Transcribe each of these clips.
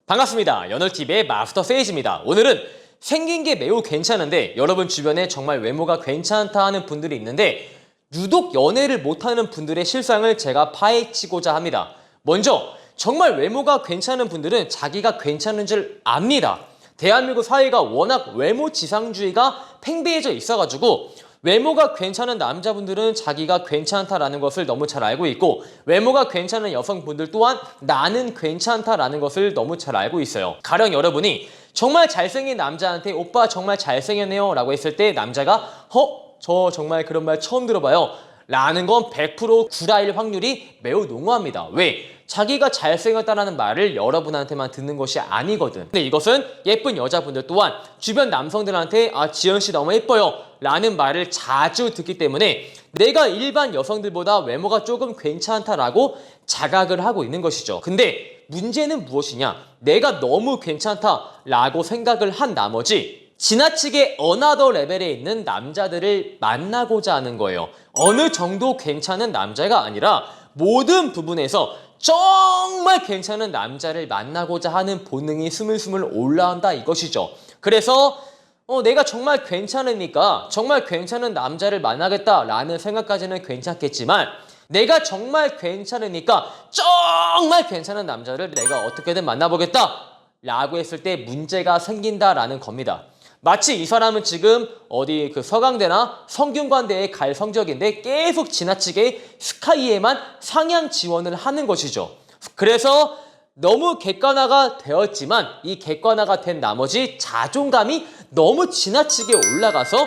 반갑습니다. 연월TV의 마스터 세이지입니다. 오늘은 생긴 게 매우 괜찮은데 여러분 주변에 정말 외모가 괜찮다 하는 분들이 있는데 유독 연애를 못하는 분들의 실상을 제가 파헤치고자 합니다. 먼저 정말 외모가 괜찮은 분들은 자기가 괜찮은 줄 압니다. 대한민국 사회가 워낙 외모 지상주의가 팽배해져 있어가지고 외모가 괜찮은 남자분들은 자기가 괜찮다라는 것을 너무 잘 알고 있고 외모가 괜찮은 여성분들 또한 나는 괜찮다라는 것을 너무 잘 알고 있어요. 가령 여러분이 정말 잘생긴 남자한테 오빠 정말 잘생겼네요 라고 했을 때 남자가 저 정말 그런 말 처음 들어봐요 라는 건 100% 구라일 확률이 매우 농후합니다. 왜? 자기가 잘생겼다는 말을 여러분한테만 듣는 것이 아니거든. 근데 이것은 예쁜 여자분들 또한 주변 남성들한테 지연씨 너무 예뻐요 라는 말을 자주 듣기 때문에 내가 일반 여성들보다 외모가 조금 괜찮다라고 자각을 하고 있는 것이죠. 근데 문제는 무엇이냐? 내가 너무 괜찮다라고 생각을 한 나머지 지나치게 어나더 레벨에 있는 남자들을 만나고자 하는 거예요. 어느 정도 괜찮은 남자가 아니라 모든 부분에서 정말 괜찮은 남자를 만나고자 하는 본능이 스물스물 올라온다 이것이죠. 그래서 내가 정말 괜찮으니까 정말 괜찮은 남자를 만나겠다라는 생각까지는 괜찮겠지만 내가 정말 괜찮으니까 정말 괜찮은 남자를 내가 어떻게든 만나보겠다 라고 했을 때 문제가 생긴다라는 겁니다. 마치 이 사람은 지금 어디 서강대나 성균관대에 갈 성적인데 계속 지나치게 스카이에만 상향 지원을 하는 것이죠. 그래서 너무 객관화가 되었지만 이 객관화가 된 나머지 자존감이 너무 지나치게 올라가서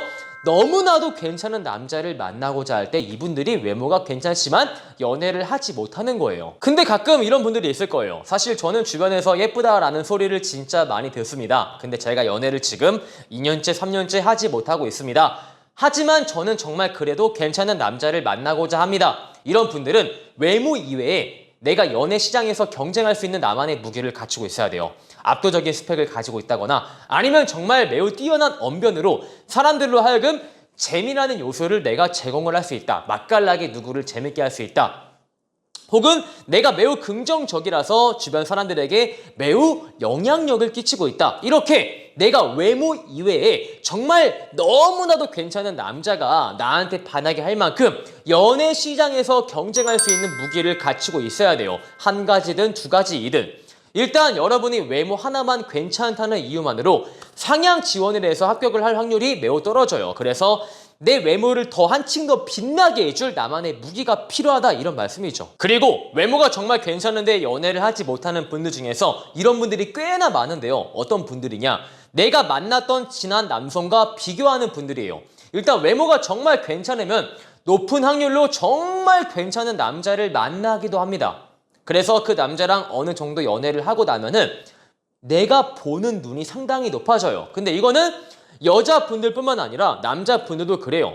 너무나도 괜찮은 남자를 만나고자 할 때 이분들이 외모가 괜찮지만 연애를 하지 못하는 거예요. 근데 가끔 이런 분들이 있을 거예요. 사실 저는 주변에서 예쁘다라는 소리를 진짜 많이 듣습니다. 근데 제가 연애를 지금 2년째, 3년째 하지 못하고 있습니다. 하지만 저는 정말 그래도 괜찮은 남자를 만나고자 합니다. 이런 분들은 외모 이외에 내가 연애 시장에서 경쟁할 수 있는 나만의 무기를 갖추고 있어야 돼요. 압도적인 스펙을 가지고 있다거나 아니면 정말 매우 뛰어난 언변으로 사람들로 하여금 재미라는 요소를 내가 제공을 할 수 있다. 맛깔나게 누구를 재밌게 할 수 있다. 혹은 내가 매우 긍정적이라서 주변 사람들에게 매우 영향력을 끼치고 있다. 이렇게 내가 외모 이외에 정말 너무나도 괜찮은 남자가 나한테 반하게 할 만큼 연애 시장에서 경쟁할 수 있는 무기를 갖추고 있어야 돼요. 한 가지든 두 가지이든. 일단 여러분이 외모 하나만 괜찮다는 이유만으로 상향 지원을 해서 합격을 할 확률이 매우 떨어져요. 그래서 내 외모를 더 한층 더 빛나게 해줄 나만의 무기가 필요하다 이런 말씀이죠. 그리고 외모가 정말 괜찮은데 연애를 하지 못하는 분들 중에서 이런 분들이 꽤나 많은데요. 어떤 분들이냐? 내가 만났던 지난 남성과 비교하는 분들이에요. 일단 외모가 정말 괜찮으면 높은 확률로 정말 괜찮은 남자를 만나기도 합니다. 그래서 그 남자랑 어느 정도 연애를 하고 나면은 내가 보는 눈이 상당히 높아져요. 근데 이거는 여자분들뿐만 아니라 남자분들도 그래요.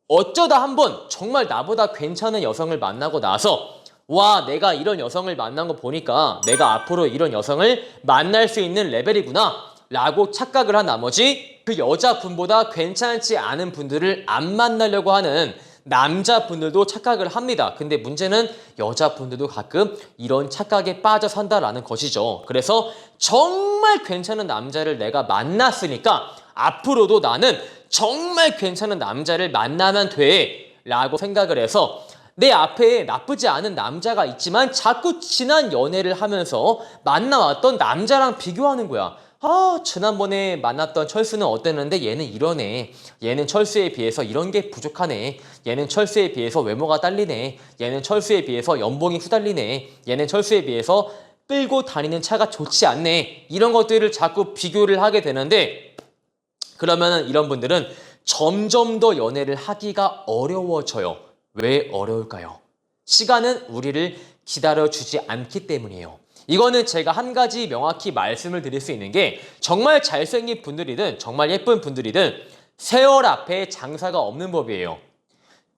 어쩌다 한번 정말 나보다 괜찮은 여성을 만나고 나서 와, 내가 이런 여성을 만난 거 보니까 내가 앞으로 이런 여성을 만날 수 있는 레벨이구나 라고 착각을 한 나머지 그 여자분보다 괜찮지 않은 분들을 안 만나려고 하는 남자분들도 착각을 합니다. 근데 문제는 여자분들도 가끔 이런 착각에 빠져 산다라는 것이죠. 그래서 정말 괜찮은 남자를 내가 만났으니까 앞으로도 나는 정말 괜찮은 남자를 만나면 돼 라고 생각을 해서 내 앞에 나쁘지 않은 남자가 있지만 자꾸 지난 연애를 하면서 만나왔던 남자랑 비교하는 거야. 지난번에 만났던 철수는 어땠는데 얘는 이러네. 얘는 철수에 비해서 이런 게 부족하네. 얘는 철수에 비해서 외모가 딸리네. 얘는 철수에 비해서 연봉이 후달리네. 얘는 철수에 비해서 끌고 다니는 차가 좋지 않네. 이런 것들을 자꾸 비교를 하게 되는데 그러면 이런 분들은 점점 더 연애를 하기가 어려워져요. 왜 어려울까요? 시간은 우리를 기다려주지 않기 때문이에요. 이거는 제가 한 가지 명확히 말씀을 드릴 수 있는 게 정말 잘생긴 분들이든 정말 예쁜 분들이든 세월 앞에 장사가 없는 법이에요.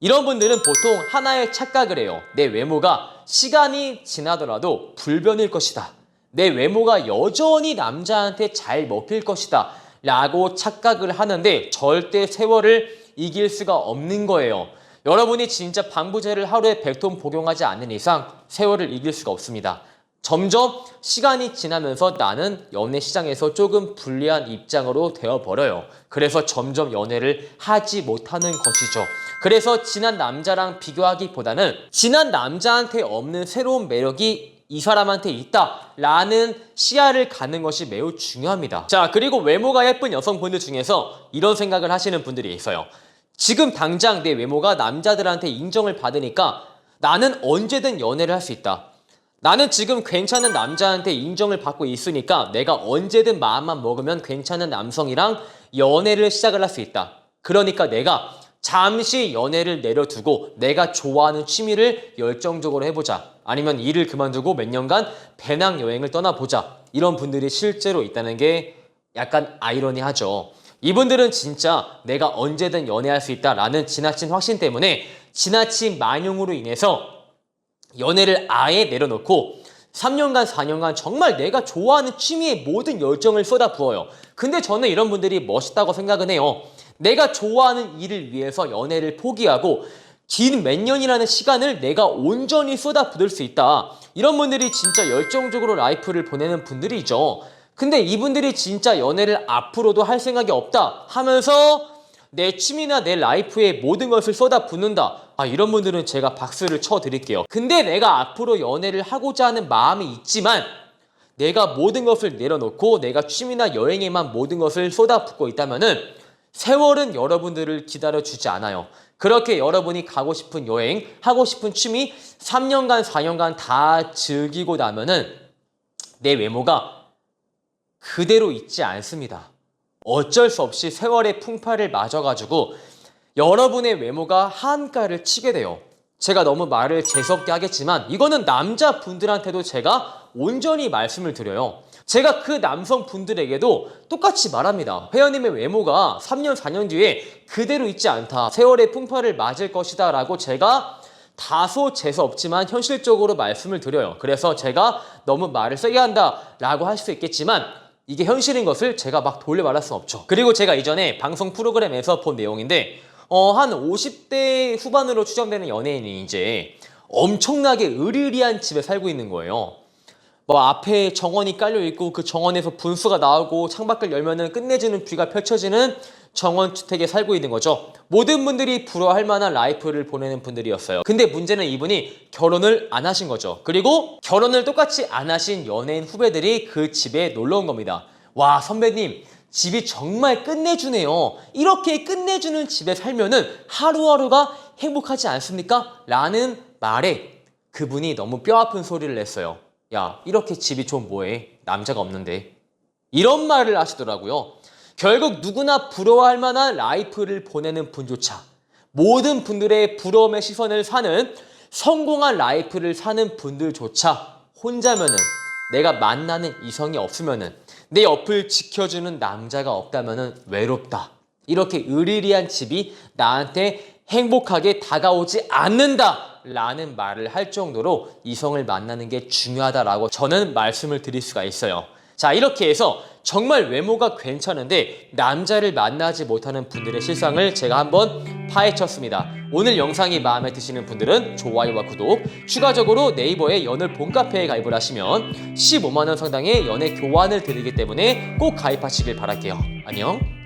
이런 분들은 보통 하나의 착각을 해요. 내 외모가 시간이 지나더라도 불변일 것이다. 내 외모가 여전히 남자한테 잘 먹힐 것이다 라고 착각을 하는데 절대 세월을 이길 수가 없는 거예요. 여러분이 진짜 방부제를 하루에 100통 복용하지 않는 이상 세월을 이길 수가 없습니다. 점점 시간이 지나면서 나는 연애 시장에서 조금 불리한 입장으로 되어버려요. 그래서 점점 연애를 하지 못하는 것이죠. 그래서 지난 남자랑 비교하기보다는 지난 남자한테 없는 새로운 매력이 이 사람한테 있다라는 시야를 갖는 것이 매우 중요합니다. 자, 그리고 외모가 예쁜 여성분들 중에서 이런 생각을 하시는 분들이 있어요. 지금 당장 내 외모가 남자들한테 인정을 받으니까 나는 언제든 연애를 할 수 있다. 나는 지금 괜찮은 남자한테 인정을 받고 있으니까 내가 언제든 마음만 먹으면 괜찮은 남성이랑 연애를 시작을 할 수 있다. 그러니까 내가 잠시 연애를 내려두고 내가 좋아하는 취미를 열정적으로 해보자. 아니면 일을 그만두고 몇 년간 배낭여행을 떠나보자. 이런 분들이 실제로 있다는 게 약간 아이러니하죠. 이분들은 진짜 내가 언제든 연애할 수 있다라는 지나친 확신 때문에 지나친 만용으로 인해서 연애를 아예 내려놓고 3년간 4년간 정말 내가 좋아하는 취미에 모든 열정을 쏟아부어요. 근데 저는 이런 분들이 멋있다고 생각은 해요. 내가 좋아하는 일을 위해서 연애를 포기하고 긴 몇 년이라는 시간을 내가 온전히 쏟아부을 수 있다. 이런 분들이 진짜 열정적으로 라이프를 보내는 분들이죠. 근데 이분들이 진짜 연애를 앞으로도 할 생각이 없다 하면서 내 취미나 내 라이프에 모든 것을 쏟아붓는다. 이런 분들은 제가 박수를 쳐드릴게요. 근데 내가 앞으로 연애를 하고자 하는 마음이 있지만 내가 모든 것을 내려놓고 내가 취미나 여행에만 모든 것을 쏟아붓고 있다면은 세월은 여러분들을 기다려주지 않아요. 그렇게 여러분이 가고 싶은 여행, 하고 싶은 취미 3년간, 4년간 다 즐기고 나면은 내 외모가 그대로 있지 않습니다. 어쩔 수 없이 세월의 풍파를 맞아가지고 여러분의 외모가 한가를 치게 돼요. 제가 너무 말을 재수없게 하겠지만 이거는 남자분들한테도 제가 온전히 말씀을 드려요. 제가 그 남성분들에게도 똑같이 말합니다. 회원님의 외모가 3년, 4년 뒤에 그대로 있지 않다. 세월의 풍파를 맞을 것이다 라고 제가 다소 재수없지만 현실적으로 말씀을 드려요. 그래서 제가 너무 말을 세게 한다 라고 할 수 있겠지만 이게 현실인 것을 제가 막 돌려 말할 수는 없죠. 그리고 제가 이전에 방송 프로그램에서 본 내용인데 한 50대 후반으로 추정되는 연예인이 이제 엄청나게 으리으리한 집에 살고 있는 거예요. 뭐 앞에 정원이 깔려있고 그 정원에서 분수가 나오고 창밖을 열면은 끝내주는 뷰가 펼쳐지는 정원주택에 살고 있는 거죠. 모든 분들이 부러워할 만한 라이프를 보내는 분들이었어요. 근데 문제는 이분이 결혼을 안 하신 거죠. 그리고 결혼을 똑같이 안 하신 연예인 후배들이 그 집에 놀러 온 겁니다. 와, 선배님 집이 정말 끝내주네요. 이렇게 끝내주는 집에 살면은 하루하루가 행복하지 않습니까? 라는 말에 그분이 너무 뼈아픈 소리를 냈어요. 야, 이렇게 집이 좀 뭐해? 남자가 없는데. 이런 말을 하시더라고요. 결국 누구나 부러워할 만한 라이프를 보내는 분조차 모든 분들의 부러움의 시선을 사는 성공한 라이프를 사는 분들조차 혼자면은 내가 만나는 이성이 없으면은 내 옆을 지켜주는 남자가 없다면은 외롭다. 이렇게 으리리한 집이 나한테 행복하게 다가오지 않는다 라는 말을 할 정도로 이성을 만나는 게 중요하다라고 저는 말씀을 드릴 수가 있어요. 자, 이렇게 해서 정말 외모가 괜찮은데 남자를 만나지 못하는 분들의 실상을 제가 한번 파헤쳤습니다. 오늘 영상이 마음에 드시는 분들은 좋아요와 구독, 추가적으로 네이버에 연을 봄카페에 가입을 하시면 15만 원 상당의 연애 교환을 드리기 때문에 꼭 가입하시길 바랄게요. 안녕.